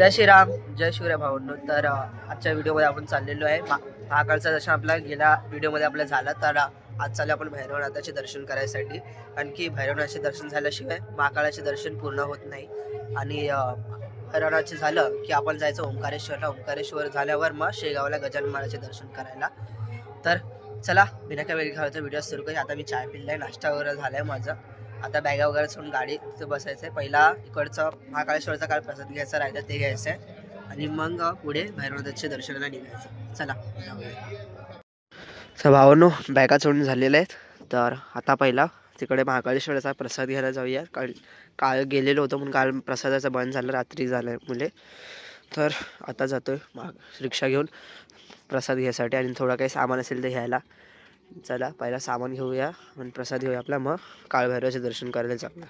जय श्रीराम, जय शिवराय भावांनो. तर आजच्या व्हिडिओमध्ये आपण चाललेलो आहे. महाकाळचं दर्शन आपल्या गेल्या व्हिडिओमध्ये आपलं झालं. तर आज चालू आपण भैरवनाथाचे दर्शन करायसाठी, कारण की भैरवनाथाचे दर्शन झाल्याशिवाय महाकाळाचे दर्शन पूर्ण होत नाही. आणि भैरवनाथाचे झालं की आपण जायचं ओंकारेश्वरला. ओंकारेश्वर झाल्यावर मग शेगावला गजानन महाराजचे दर्शन करायला. तर चला बिना काही वेळ घालवता व्हिडिओ सुरू करूया. आता मी चाय पिलाय, नाश्ता वगैरे झालाय माझा. आता बॅगा वगैरे सोडून गाडीत बसायचं आहे. पहिला इकडचं महाकाळेश्वरचा काळ प्रसाद घ्यायचा राहिला ते घ्यायचं आहे आणि मग पुढे भैरवनाथाच्या दर्शनाला निघायचं. चला भावांनो, बॅगा सोडून झालेल्या आहेत. तर आता पहिला तिकडे महाकाळेश्वराचा प्रसाद घ्यायला जाऊया. काल गेलेलो होतो म्हणून काल प्रसादाचं बंद झालं, रात्री झालं मुले. तर आता जातोय रिक्षा घेऊन प्रसाद घ्यायसाठी आणि थोडं काही सामान असेल ते घ्यायला. चला पहिला सामान घेऊया आणि प्रसाद घेऊया आपला, मग काळभैरवाचे दर्शन करायला जाऊया.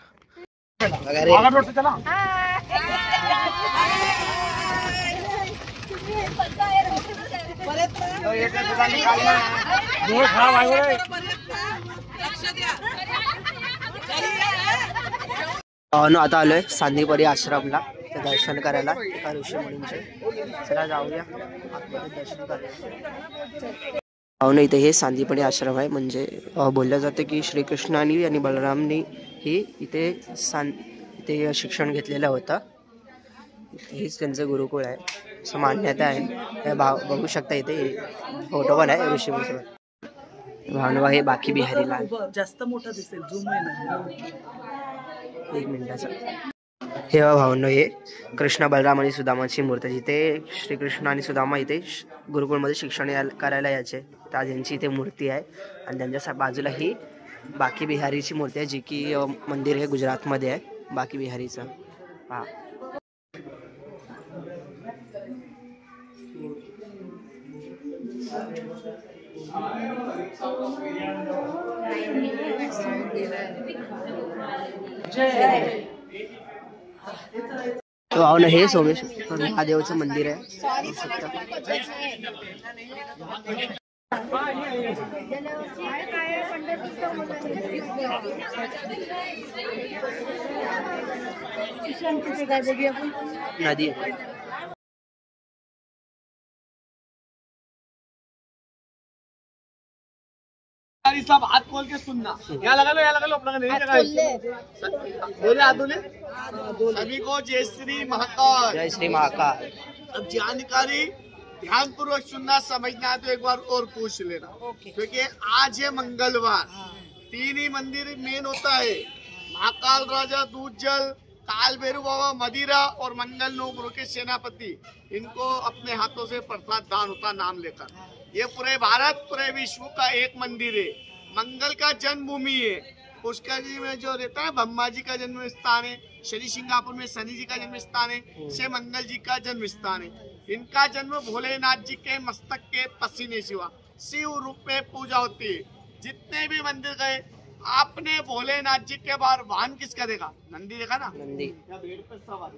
आता आलोय सांदीपरी आश्रमला दर्शन करायला एका ऋषी मुनींचे. चला जाऊया दर्शन करायला. इथे हे सांदीपरी आश्रम आहे. म्हणजे बोललं जातं की श्रीकृष्णानी आणि बलरामनी ही इथे शिक्षण घेतलेलं होतं. हेच त्यांचं गुरुकुळ आहे असं मान्यता आहे. बघू शकता इथे फोटो पण आहे ऋषी मुनी. भावनवा हे बाकी बिहारीला जास्त मोठा दिसेल, झूम आहे. एक मिनिटाचा हे भावनो, हे कृष्ण बलराम आणि सुदामाची मूर्ती. जिथे श्रीकृष्ण आणि सुदामा इथे गुरुकुळमध्ये शिक्षण करायला यायचे, त्या यांची इथे मूर्ती आहे. आणि त्यांच्या बाजूला ही बाकी बिहारीची मूर्ती आहे, जी की मंदिर हे गुजरातमध्ये आहे बाकी बिहारीचं. हा हे सोमेश्वर महादेवचं मंदिर आहे. नदी सब हाथ खोल के सुनना. यहाँ लगा लो अपना नहीं बोले हाथ धोले. सभी को जय श्री महाकाल. जय श्री महाकाल. अब जानकारी ध्यान पूर्वक सुनना, समझना तो एक बार और पूछ लेना. क्योंकि आज है मंगलवार. 3 ही मंदिर मेन होता है. महाकाल राजा दूध जल, काल भैरव बाबा मदिरा और मंगल नो गुरु के सेनापति, इनको अपने हाथों से प्रसाद दान होता नाम लेकर. ये पूरे भारत पूरे विश्व का एक मंदिर है. मंगल का जन्मभूमि है. पुष्कर जी में जो रहता है ब्रह्मा जी का जन्म स्थान है. शनि सिंगापुर में शनि जी का जन्म स्थान है. से मंगल जी का जन्म स्थान है. इनका जन्म भोलेनाथ जी के मस्तक के पसीने सिवा शिव रूप में पूजा होती है. जितने भी मंदिर गए आपने भोलेनाथ जी के बाहर वाहन किसका देखा? नंदी देखा ना. नंदी भेड़ पर सवार.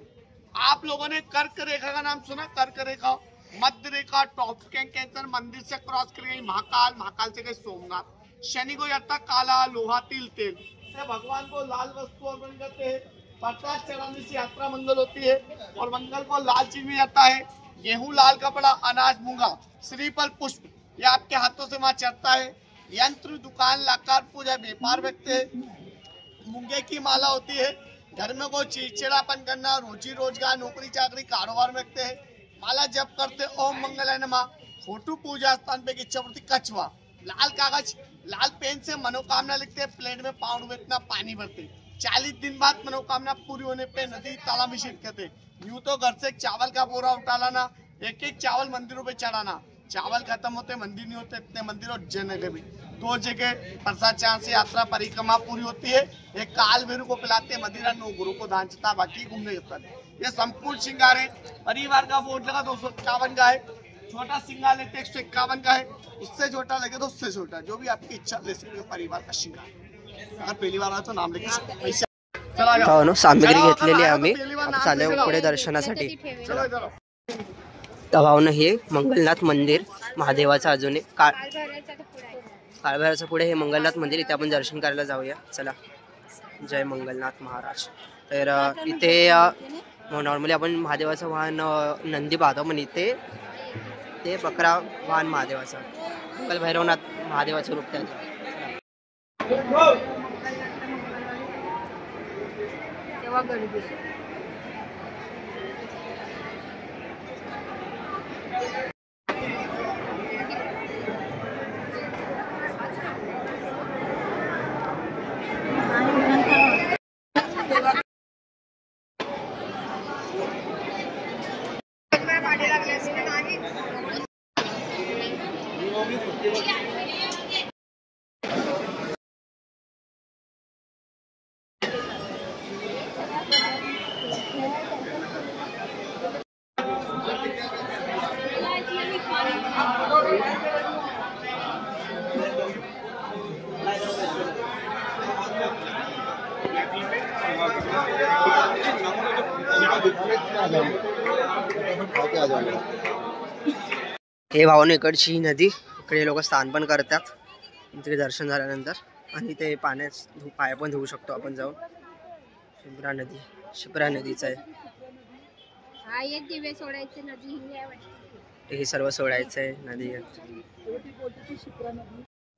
आप लोगों ने कर्क रेखा का नाम सुना? कर्क रेखा, मध्य रेखा, टॉप कैंसर मंदिर से क्रॉस कर गई महाकाल, महाकाल से गई सोमनाथ. शनि को जाता काला लोहा तिल तेल से भगवान को लाल वस्तु अर्पण करते हैं. प्रसाद चढ़ाने से यात्रा मंगल होती है. और मंगल को लाल चीज में जाता है. गेहूं, लाल कपड़ा, अनाज, मूंगा, श्रीफल, पुष्प, ये आपके हाथों से वहां चढ़ता है. यंत्र, दुकान, लाकर पूजा, व्यापार व्यक्ति है. मूंगे की माला होती है. घर में कोई चिड़चिड़ापन करना, रोजी रोजगार, नौकरी चाकरी, कारोबार में रखते हैं. माला जप करते ओम मंगलाय नमः. फोटो पूजा स्थान पे इच्छापूर्ति. कछुआ, लाल कागज, लाल पेन से मनोकामना लिखते हैं. प्लेट में पाउंड में इतना पानी भरते. 40 दिन बाद मनोकामना पूरी होने पे नदी तालाब में शिफ्ट करते. यूं तो घर से चावल का बोरा उठा लाना, एक चावल मंदिरों पे चढ़ाना. चावल खत्म होते मंदिर नहीं होते. इतने मंदिर और जयनगर में 2 जगह प्रसाद चांद से यात्रा परिक्रमा पूरी होती है. एक काल भैरव को पिलाते मदिरा, 9 गुरु को दान चता, बाकी घूमने जाता है. ये संपूर्ण श्रृंगार है. परिवार का बोर्ड लगा 251 का है. छोटा श्रृंगार लेते 151 का है. उससे छोटा लगे तो उससे छोटा, जो भी आपकी इच्छा ले सकते हो. परिवार का श्रृंगार. अगर पहली बार आया तो नाम लेके पैसे सामग्री घेतलेली आहे आम्ही. चालू पुढे दर्शनासाठी. भावना हे मंगलनाथ मंदिर महादेवाचं अजून एक काळभैरवाचं पुढे हे मंगलनाथ मंदिर. इथे आपण दर्शन करायला जाऊया. चला. जय मंगलनाथ महाराज. तर इथे नॉर्मली आपण महादेवाचं वाहन नंदी पाहतो, पण इथे ते बकरा वाहन महादेवाचं, मंगल भैरवनाथ महादेवाचं रूप त्याचं. तेव्हा गर्दी. हे भावानं इकडची ही नदी, इकडे लोक स्नान पण करतात तिथे दर्शन झाल्यानंतर, आणि ते पाण्यात पाय पण धुवू शकतो आपण जाऊन. शिप्रा नदीचं आहे दिवे सोडायचे नदी, हे सर्व सोडायचं आहे नदी.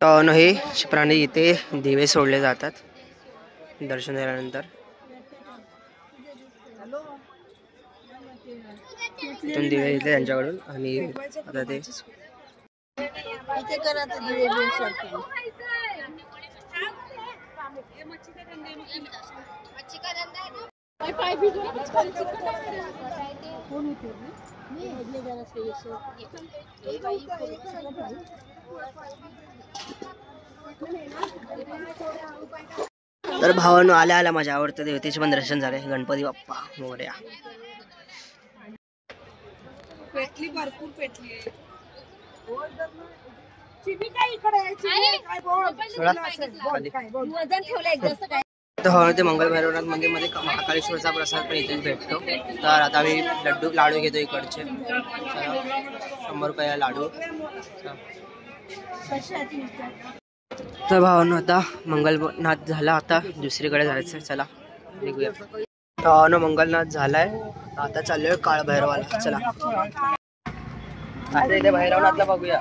तर हे शिप्रा नदी, इथे दिवे सोडले जातात दर्शन झाल्यानंतर. इथून दिवे घेतले त्यांच्याकडून, आणि आता ते तर भावांनो आल्या आल्या माझ्या आवडतं देवतेचे पण दर्शन झाले. गणपती बाप्पा मोरया. पेटली, भरपूर पेटली. तर ते मंगल भैरवनाथ मंदिरमध्ये महाकालेश्वरचा प्रसाद पण इथेच भेटतो. तर आता आम्ही लाडू घेतो इकडचे. 100 रुपयाला लाडू. तर भावांनो आता मंगलनाथ झाला, आता दुसरीकडे जायचं. चला निघूया. भावांनो मंगलनाथ झालाय, आता चाललोय काळ भैरवाला. चला आता इथे भैरवनाथला बघूया.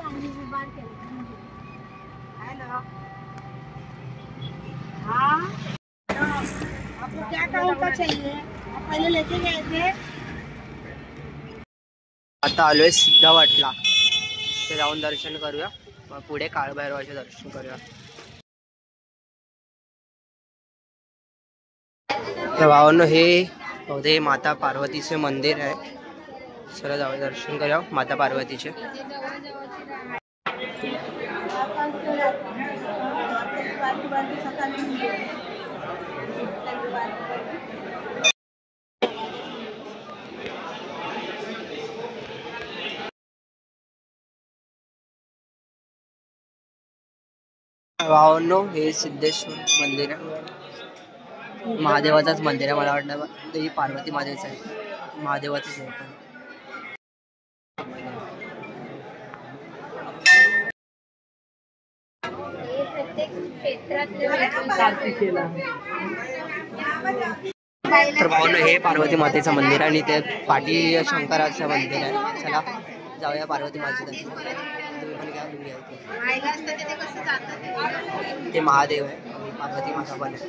आता आलोय सिद्धवाटला, ते जाऊन दर्शन करूया, मग पुढे काळभैरवाचे दर्शन करूया. तर भावांनो हे माता पार्वतीचे मंदिर आहे. चला जाऊया दर्शन करूया माता पार्वतीचे. भावांनो हे सिद्धेश्वर मंदिर आहे, महादेवाचाच मंदिर आहे. मला वाटतं ते पार्वती मातेचं आहे, महादेवाचंच आहे. तर भावांनो हे पार्वती मातेचं मंदिर आहे, आणि ते पाटी शंकराचं मंदिर आहे. चला जाऊया पार्वती मातेचं दर्शन. ते महादेव आहे, पार्वती माता पण आहे.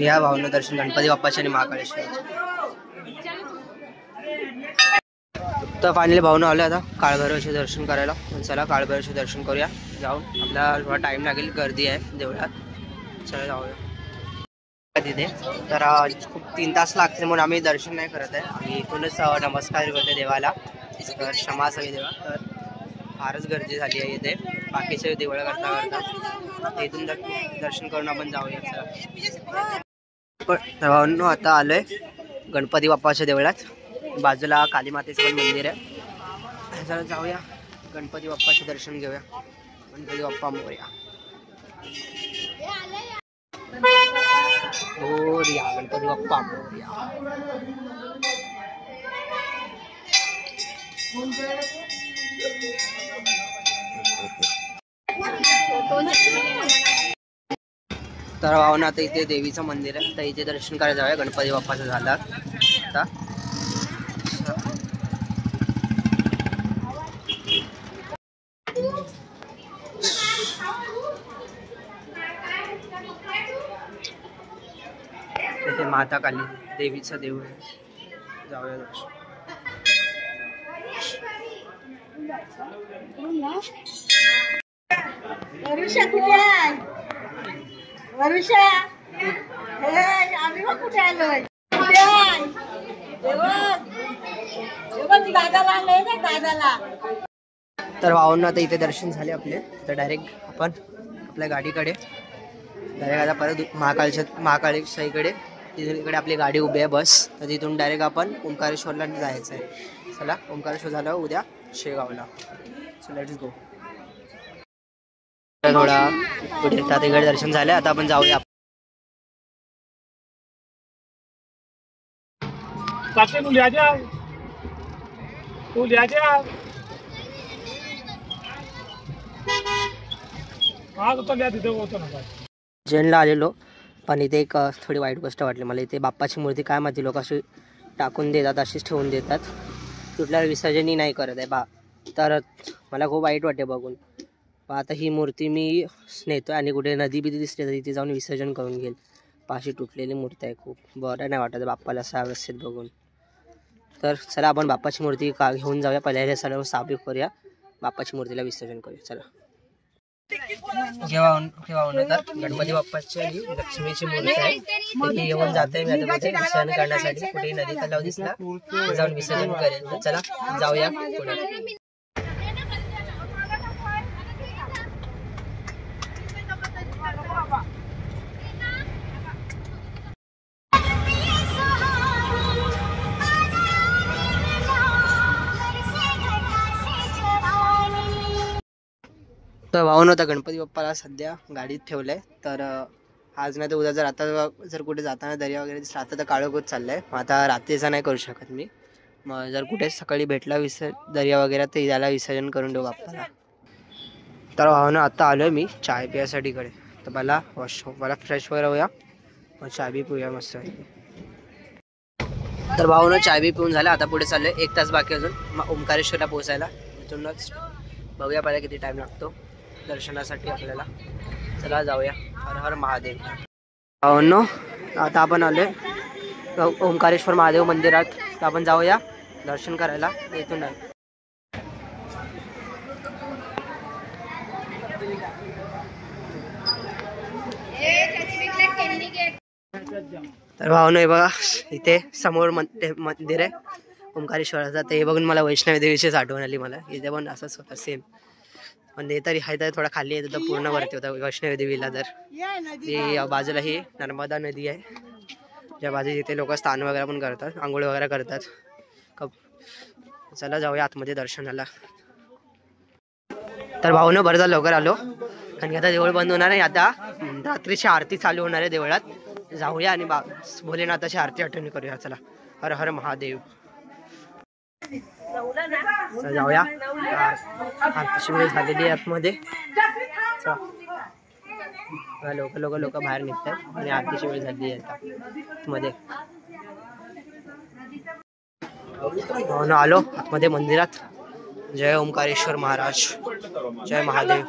या भावना दर्शन गणपती बाप्पाचे आणि महाकालेश्वर. तर फायनली भावना आलं आता काळभैरवाचे दर्शन करायला. चला काळभैरवाचे दर्शन करूया जाऊन. आपल्याला थोडा टाइम लागेल, गर्दी आहे देवळात. चला जाऊया तिथे. तर खूप 3 तास लागतील म्हणून आम्ही दर्शन नाही करत आहे. आम्ही इथूनच नमस्कार करतो देवाला. तर क्षमा सगळी देवा. तर फारच गर्दी झाली आहे इथे, बाकीचे देवळं करता करता इथून दर्शन करून आपण जाऊया. पण आता आलोय गणपती बाप्पाच्या देवळात. बाजूला काली मातेचं पण मंदिर आहे. चला जाऊया गणपती बाप्पाचे दर्शन घेऊया. गणपती बाप्पा मोरया. मोरया गणपती बाप्पा मोरया. तर भावना आता इथे देवीचं मंदिर आहे, तर इथे दर्शन करायला जाऊया. गणपती बाप्पाचं झालं आता. इथे माता काली देवीचं देऊळ आहे, जाऊया दर्शन. वरुषा कुठे आहे? वरुषा आम्ही कुठे आलोय? कुठे आहे? दादाला आलोय ना, दादाला. तर भावांना आता इथे दर्शन झाले आपले. तर डायरेक्ट आपण आपल्या गाडीकडे डायरेक्ट आता परत महाकाळेश्वरीकडे तिकडे आपली गाडी उभी आहे बस. तर तिथून डायरेक्ट आपण ओंकारेश्वरला जायचं आहे. चला ओंकारेश्वर झालं उद्या शेगावला. So let's go. थोडा पुढे तिकडे दर्शन झालं, आता आपण जाऊया. जैनला आलेलो, पण इथे एक थोडी वाईट गोष्ट वाटली मला. इथे बाप्पाची मूर्ती काय माहिती लोक अशी टाकून देतात, अशीच ठेवून देतात, कुठल्याला विसर्जनही नाही करत आहे तर मला खूप वाईट वाटते बघून. आता ही मूर्ती मी नेतो आणि कुठे नदी बिदी दिसली तर तिथे जाऊन विसर्जन करून घेईल. पाशी तुटलेली मूर्ती आहे, खूप बरं नाही वाटत बाप्पाला अशा अवस्थेत बघून. तर चला आपण बाप्पाची मूर्ती घेऊन जाऊया. पहिल्या सर्व साफ करूया, बाप्पाची मूर्तीला विसर्जन करूया. चला. केव्हा तर गणपती बाप्पाची आणि लक्ष्मीची मूर्ती आहे, ती येऊन जाते. मी आता कुठे विसर्जन करण्यासाठी कुठेही नदी तलाव दिसला जाऊन विसर्जन करेल. तर चला जाऊया पुढे. तर भावून होता गणपती बाप्पाला सध्या गाडीत ठेवलंय. तर आज नाही तर उद्या जर कुठे जाताना दर्या वगैरे दिसला, आता तर काळोखच चाललंय. आता रात्रीचा नाही करू शकत मी. मग जर कुठे सकाळी भेटला दर्या वगैरे तर याला विसर्जन करून देऊ बाप्पाला. तर भावना आता आलोय मी चाय पिण्यासाठी कडे. तर मला फ्रेश वगैरे होऊया, मग चाय बी पिऊया मस्त. तर भावना चाय बी पिऊन झाला. आता पुढे चाललोय, 1 तास बाकी अजून मग ओंकारेश्वरला पोहोचायला. इथूनच बघूया पहिला किती टाइम लागतो दर्शनासाठी आपल्याला. चला जाऊया. हर हर महादेव. भावांनो आता आपण आलोय ओंकारेश्वर महादेव मंदिरात. तर आपण जाऊया दर्शन करायला इथून. तर भावांनो हे बघा, इथे समोर मंदिर आहे ओंकारेश्वराचा. ते बघून मला वैष्णवी देवीचीच आठवण आली. मला इथे पण असंच होतं सेम. पण हे तरी हाय तर थोडा खाली येतो, तर पूर्ण वरती होता वैष्णवी देवीला. तर ती बाजूला ही नर्मदा नदी आहे, ज्या बाजूला इथे लोक स्नान वगैरे पण करतात, आंघोळ वगैरे करतात. चला जाऊया आतमध्ये दर्शनाला. तर भाऊनं बरं झालं लवकर आलो, कारण की आता देऊळ बंद होणार आहे. आता रात्रीची आरती चालू होणार आहे देवळात. जाऊया आणि भोलेनाथाची आरती आठवणी करूया. चला हर हर महादेव. जाऊया, आरतीची वेळ झालेली आहे आतमध्ये. लोक बाहेर निघतात आणि आरतीची वेळ झाली आहे आतमध्ये. आलो आतमध्ये मंदिरात. जय ओंकारेश्वर महाराज, जय महादेव.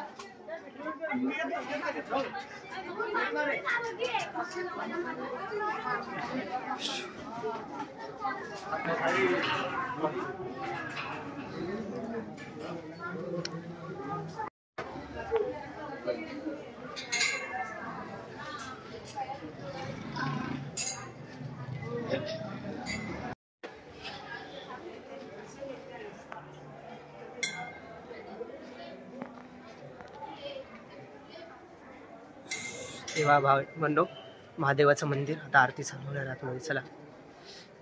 तेव्हा म्हणलो महादेवाचं मंदिर. आता आरती चालू होणार आतमध्ये. चला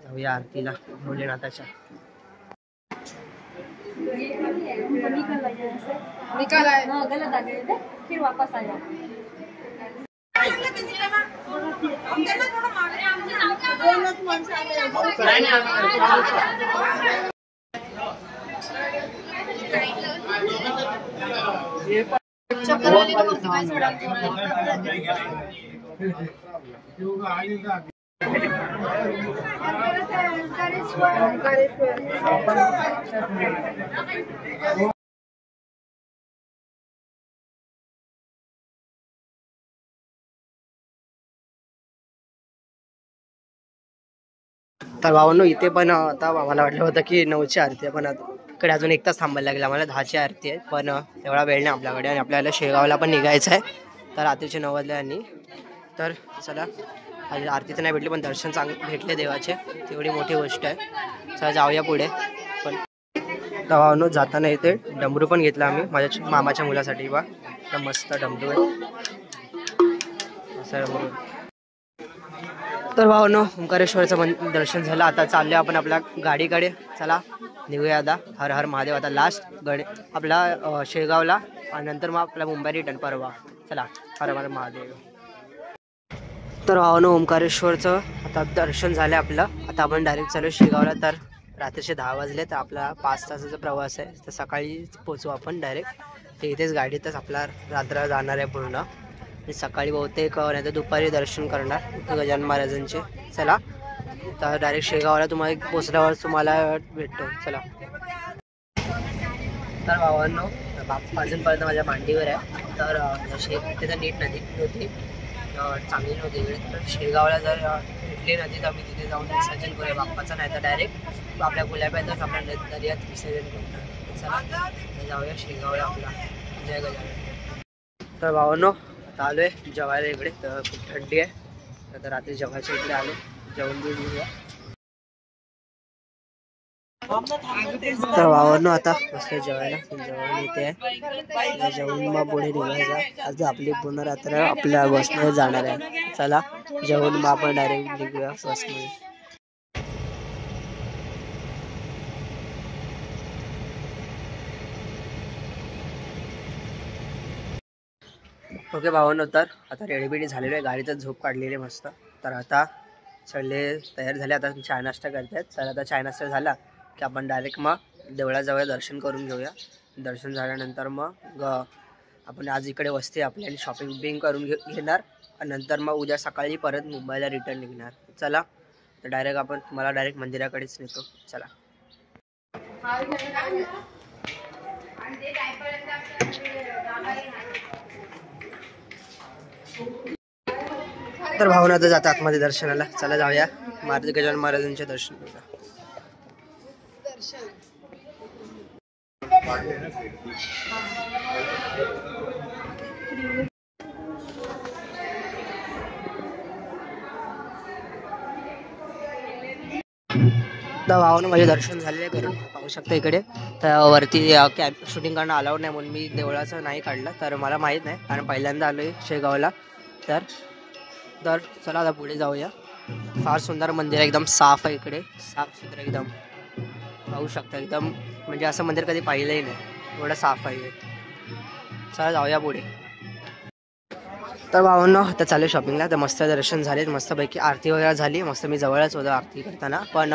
जाऊया आरतीला भोलेनाथाच्या. फिर वापस आया. तर भावांनो इथे पण आता आम्हाला वाटलं होतं की 9ची आरती आहे, पण इकडे अजून 1 तास थांबायला लागेल आम्हाला. 10ची आरती आहे, पण एवढा वेळ नाही आपल्याकडे आणि आपल्याला शेगावला पण निघायचं आहे. तर रात्रीचे 9 वाजले आणि तर चला आरती तर नाही भेटली पण दर्शन भेटले देवाचे, तेवढी मोठी गोष्ट आहे. चला जाऊया पुढे. पण भावांनो जाताना इथे डमरू पण घेतला आम्ही माझ्या मामाच्या मुलासाठी. बा तर मस्त डमरू आहे असं डमरू. तर भावांनो ओंकारेश्वरचं दर्शन झालं. आता चाललो आपण आपल्या गाडीकडे. चला निघूया आता. हर हर महादेव. आता लास्ट आपला शेगावला आणि नंतर मग आपला मुंबई रिटर्न परवा. चला हर हर महादेव. तर भावांनो ओंकारेश्वरचं आता दर्शन झालं आपलं. आता आपण डायरेक्ट चालू शेगावला. तर रात्रीचे 10 वाजले. तर आपला 5 तासाचा प्रवास आहे. तर सकाळी पोचू आपण डायरेक्ट. तर इथेच गाडीतच आपला रात्र जाणार आहे पूर्ण. सकाळी बहुतेक नाही तर दुपारी दर्शन करणार गजानन महाराजांचे. चला तर डायरेक्ट शेगावला तुम्हाला पोचल्यावर तुम्हाला भेटतो. चला. तर भावांनो अजूनपर्यंत माझ्या मांडीवर आहे. तर तिथे तर नीट नदी होती, चांगली नव्हती इकडे. तर शेगावला जर भेटली नदी तर आम्ही तिथे जाऊन विसर्जन करूया बाप्पाचं, नाही तर डायरेक्ट आपल्या गुलाब्यातच आपल्या दर्यात विसर्जन करतात. चला जाऊया शेगावला आपला. जय गजानन. तर भावांनो आलो आहे जेवायला इकडे. तर खूप थंडी आहे तर रात्री जेवायच्या इकडे आलो. जेवण बिवून घेऊया. तर भावांनो आता मस्त जेवायला जेवण इथे आहे. जेवण मग पुढे निघायचं. आज आपली पूर्ण रात्र आपल्या बसमध्ये जाणार आहे. चला जेवण मग आपण डायरेक्ट निघूया बसमध्ये. ओके भावांनो तर आता रेडीबिडी झालेली आहे. गाडीतच झोप काढलेली मस्त. तर आता सगळे तयार झाले. आता चाय नाश्ता करतात. तर आता चाय नाश्ता झाला की आपण डायरेक्ट मग देवळाजवळ दर्शन करून घेऊया. दर्शन झाल्यानंतर मग आपण आज इकडे वस्ती आपली आणि शॉपिंग बिंग करून घेणार आणि नंतर मग उद्या सकाळी परत मुंबईला रिटर्न निघणार. चला तर डायरेक्ट आपण मला डायरेक्ट मंदिराकडेच नेतो. चला. तर भावना तर जाता आतमध्ये दर्शनाला. चला जाऊया गजानन महाराजांचे दर्शन करूया. तर भावानं माझे दर्शन झालेले करून पाहू शकता इकडे. तर वरती शूटिंग करणं अलाउड नाही म्हणून मी देवळाचं नाही काढलं. तर मला माहीत नाही कारण पहिल्यांदा आलो आहे शेगावला. तर चला आता पुढे जाऊया. फार सुंदर मंदिर आहे, एकदम साफ आहे इकडे, साफसुथरं एकदम पाहू शकता. एकदम म्हणजे असं मंदिर कधी पाहिलंही नाही, एवढं साफ आहे. चला जाऊया पुढे. तर भावांनो आता चालू शॉपिंगला. तर मस्त दर्शन झाले, मस्तपैकी आरती वगैरे झाली. मस्त मी जवळच होतो आरती करताना, पण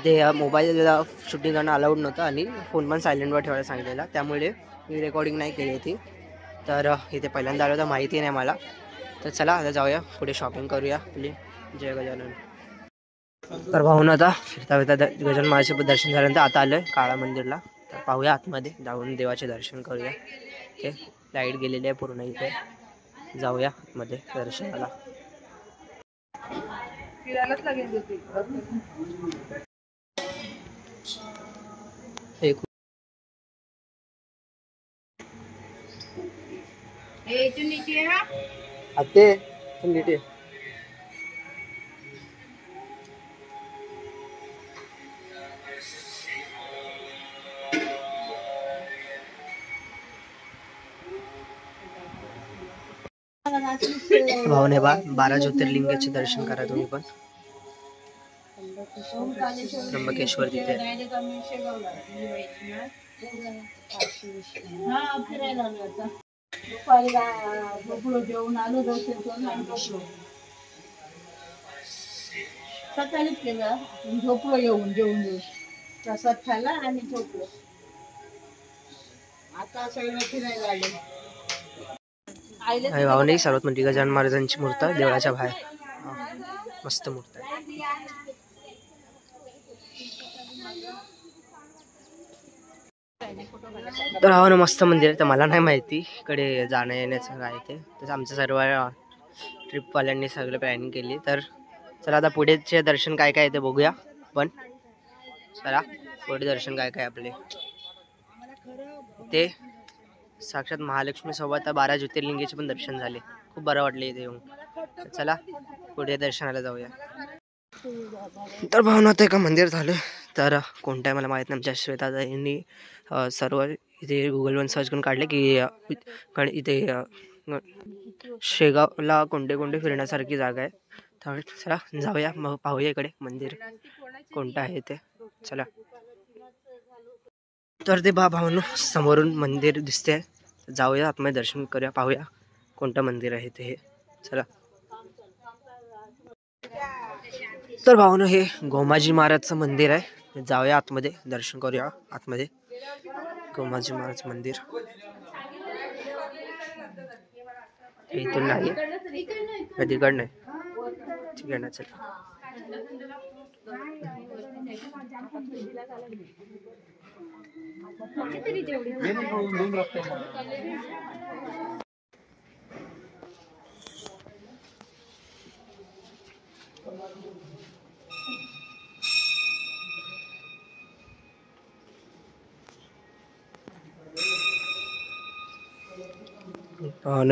ते मोबाईलला शूटिंग करणं अलाउड नव्हतं आणि फोन पण सायलेंटवर ठेवायला सांगितलेला, त्यामुळे मी रेकॉर्डिंग नाही केली होती. तर इथे पहिल्यांदा आलो तर माहिती नाही मला. तर चला आता जाऊया पुढे शॉपिंग करूया आपली. जय गजानन. तर भाऊन आता फिरता गजानन महाराजांचे दर्शन झाल्यानंतर आता आलं आहे काळा मंदिरला. तर पाहूया आतमध्ये जाऊन देवाचे दर्शन करूया. ते लाईट गेलेली आहे पूर्ण इथे. जाऊया आतमध्ये दर्शनाला. आते नीट भावने 12 ज्योतिर्लिंगाचे दर्शन करा तुम्ही पण. त्र्यंबकेश्वर तिथे सकाळीच केलं, झोपलो येऊन जेवून प्रसाद खाल्ला आणि झोपलो. आता सगळं फिरायला आले. आणि भावने सर्वात मोठी गजानन महाराजांची मूर्त आहे देवळाच्या बाहेर. मस्त मूर्त आहे. तर हा ना मस्त मंदिर आहे. तर मला नाही माहिती इकडे जाणं येण्याचं काय ते. तसं आमचं सर्व ट्रिपवाल्यांनी सगळं प्लॅनिंग केली. तर चला आता पुढेचे दर्शन काय काय ते बघूया. पण चला पुढे दर्शन काय काय आपले ते साक्षात महालक्ष्मी सोबत 12 ज्योतिर्लिंगेचे पण दर्शन झाले. खूप बरं वाटले इथे येऊन. चला पुढे दर्शनाला जाऊया. तर भावना आता एका मंदिर झालं. तर कोणतं आहे मला माहीत नाही. आमच्या श्वेताताईंनी सर्व इथे गुगलवर सर्च करून काढले की इथे शेगावला कोणते कोणते फिरण्यासारखी जागा आहे. त्यामुळे चला जाऊया मग पाहूया इकडे मंदिर कोणतं आहे ते. चला तर ते भावनो समोरून मंदिर दिसते. जाऊया आतमध्ये दर्शन करूया पाहूया कोणतं मंदिर आहे ते. चला तर भावनो हे गोमाजी महाराजचं मंदिर आहे. जाऊया आतमध्ये दर्शन करूया. आतमध्ये गोमाजी महाराज मंदिर इथून नाही तिकड नाही. ठीक आहे ना. चला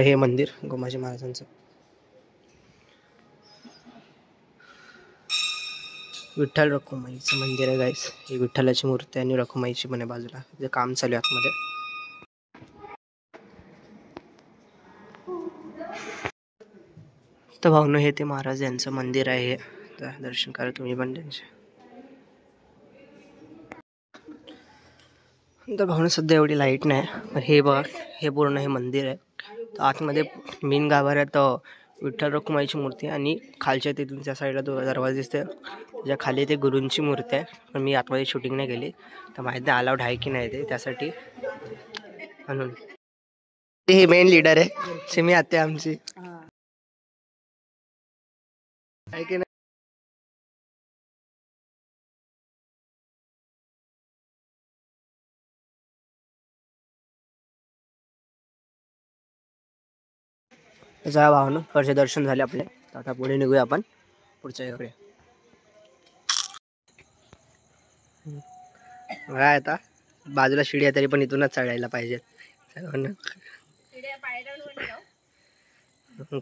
हे मंदिर गोमाजी महाराजांचं. विठ्ठल रखुमाईचं मंदिर आहे गाईस. ही विठ्ठलाची मूर्ती आणि रखुमाईची पण आहे बाजूला. जे काम चालू आहे आतमध्ये. तर भावनो हे ते महाराज यांचं मंदिर आहे. तर दर्शन करा तुम्ही पण त्यांचे. तर भावना सध्या एवढी लाईट नाही. पण हे बघा हे पूर्ण हे मंदिर आहे. तर आतमध्ये मेन गाभाऱ्यात विठ्ठल रखुमाईची मूर्ती आणि खालच्या तिथून त्या साईडला दरवाजा दिसते. त्याच्या खाली ते गुरूंची मूर्ती आहे. पण मी आतमध्ये शूटिंग नाही केली तर माहीत नाही अलाउड आहे की नाही ते. त्यासाठी म्हणून हे मेन लीडर आहे सिमी आत्या आमची आहे की नाही. जा भावना परचे दर्शन झाले आपले. आता पुढे निघूया आपण पुढच्या याकडे. काय आता बाजूला शिडी आहे तरी पण इथूनच चढायला पाहिजे सर्वांना.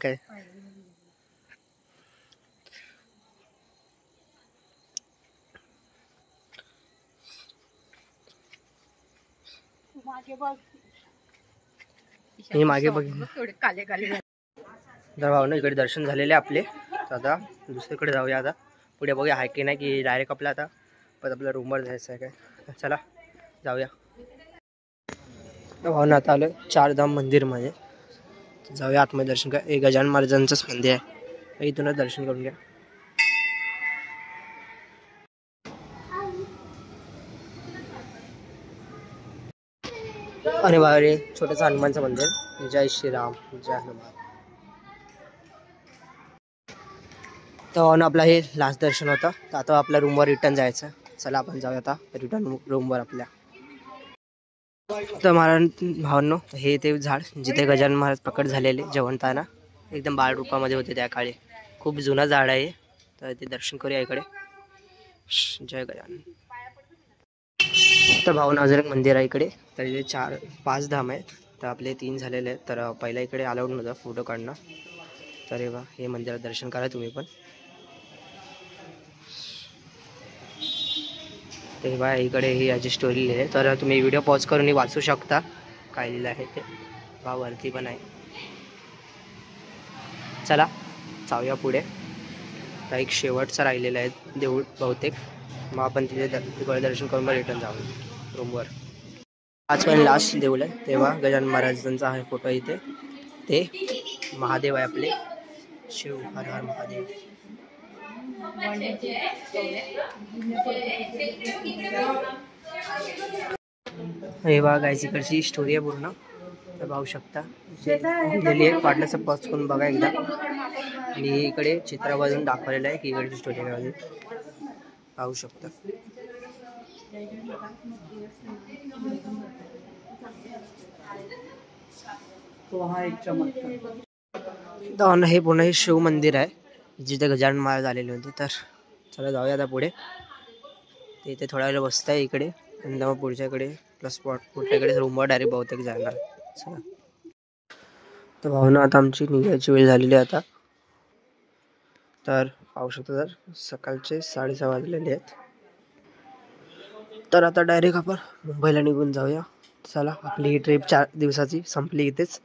काय मी मागे बघ. तर भावना इकडे दर्शन झालेले आपले. तर आता दुसरीकडे जाऊया. आता पुढे बघूया आहे की नाही की डायरेक्ट आपला आता पण आपल्या रूमवर जायचं आहे काय. चला जाऊया. तर भावना आता आलो चारधाम मंदिरमध्ये. जाऊया आतमध्ये दर्शन करा. हे गजानन महाराजांचंच मंदिर आहे. इथूनच दर्शन करून घ्या. आणि बाहेर छोटंसं हनुमानचं मंदिर. जय श्रीराम जय हनुमान. तर आपला हे लास्ट दर्शन होतं. तर आता आपल्या रूमवर रिटर्न जायचं. चला आपण जाऊया आता रिटर्न रूमवर आपल्या. तर महाराज भावांनो हे ते झाड जिथे गजानन महाराज प्रकट झालेले जेवणताना एकदम बाळ रूपामध्ये होते त्या काळी. खूप जुना झाड आहे. तर ते दर्शन करूया इकडे. जय गजानन. तर भावना अजून एक मंदिर आहे इकडे. तर इथे 4-5 धाम आहेत. तर आपले 3 झालेले आहेत. तर पहिला इकडे अलाउड नव्हतं फोटो काढणं. तर हे मंदिरात दर्शन करा तुम्ही पण. तेव्हा इकडे ही याची स्टोरी लिहिली आहे. तर तुम्ही व्हिडिओ पॉज करून वाचू शकता काय लिहिलं आहे ते. वरती पण आहे. चला जाऊया पुढे. तर एक शेवटचा राहिलेला आहे देऊळ बहुतेक. मग आपण तिथे दर्शन करून रिटर्न जाऊ रूमवर. आज पण लास्ट देऊळ आहे. तेव्हा गजानन महाराजांचा आहे फोटो इथे. ते महादेव आहे आपले. शिव हर हर महादेव. हे बघा गायची इकडची स्टोरी आहे पूर्ण. तर पाहू शकता दिलेली आहे. वाटल्याचं पॉज करून बघा एकदा. आणि इकडे चित्र बाजून दाखवलेलं आहे की इकडची स्टोरी काय पाहू शकता. तो हा एक चमत्कार. तर हे पुन्हा हे शिव मंदिर आहे जिथे गजानन महाराज झालेले होते. तर चला जाऊया आता पुढे. ते इथे थोडा वेळ बसत आहे इकडे आणि मग पुढच्याकडे प्लस स्पॉट पुढच्याकडे रूमवर डायरेक्ट बहुतेक जाणार. चला तर भावना आता आमची निघायची वेळ झालेली आहे आता. तर पाहू शकतो तर सकाळचे 6:30 वाजलेले आहेत. तर आता डायरेक्ट आपण मुंबईला निघून जाऊया. चला आपली ही ट्रिप 4 दिवसाची संपली इथेच.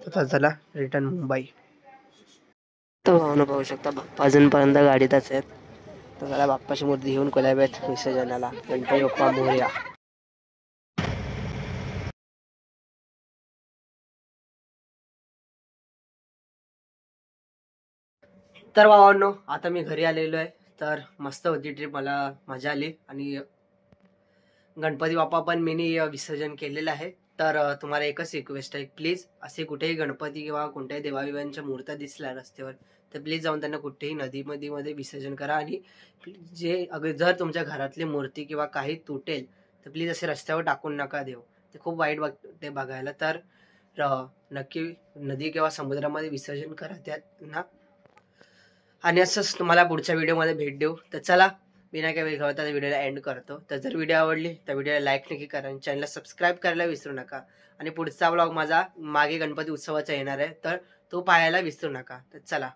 तर चला रिटर्न मुंबई. तर भावना पाहू शकता बाप्पा अजूनपर्यंत गाडीतच आहेत. तर चला बाप्पाची मूर्ती घेऊन कोल्याब्यात विसर्जनाला. गणपती बाप्पा मोरया. तर भावांनो आता मी घरी आलेलो आहे. तर मस्त होती ट्रिप. मला मजा आली आणि गणपती बाप्पा पण मीनी विसर्जन केलेलं आहे. तर तुम्हाला एकच रिक्वेस्ट आहे, प्लीज असे कुठेही गणपती किंवा कोणत्याही देवाविवांच्या मूर्त्या दिसल्या रस्त्यावर तर प्लीज जाऊन त्यांना कुठेही नदीमध्ये विसर्जन करा. आणि जे अगर जर तुमच्या घरातली मूर्ती किंवा काही तुटेल तर प्लीज असे रस्त्यावर टाकून नका देऊ. ते खूप वाईट वाटते बघायला. तर नक्की नदी किंवा समुद्रामध्ये विसर्जन करा त्यांना. आणि असंच तुम्हाला पुढच्या व्हिडिओमध्ये भेट देऊ. तर चला बिना काही वेळ घालवता व्हिडिओला एंड करतो. तर जर व्हिडिओ आवडली तर व्हिडिओला लाईक नक्की करा आणि चॅनलला सबस्क्राईब करायला विसरू नका. आणि पुढचा व्लॉग माझा मागे गणपती उत्सवाचा येणार आहे तर तो पाहायला विसरू नका. तर चला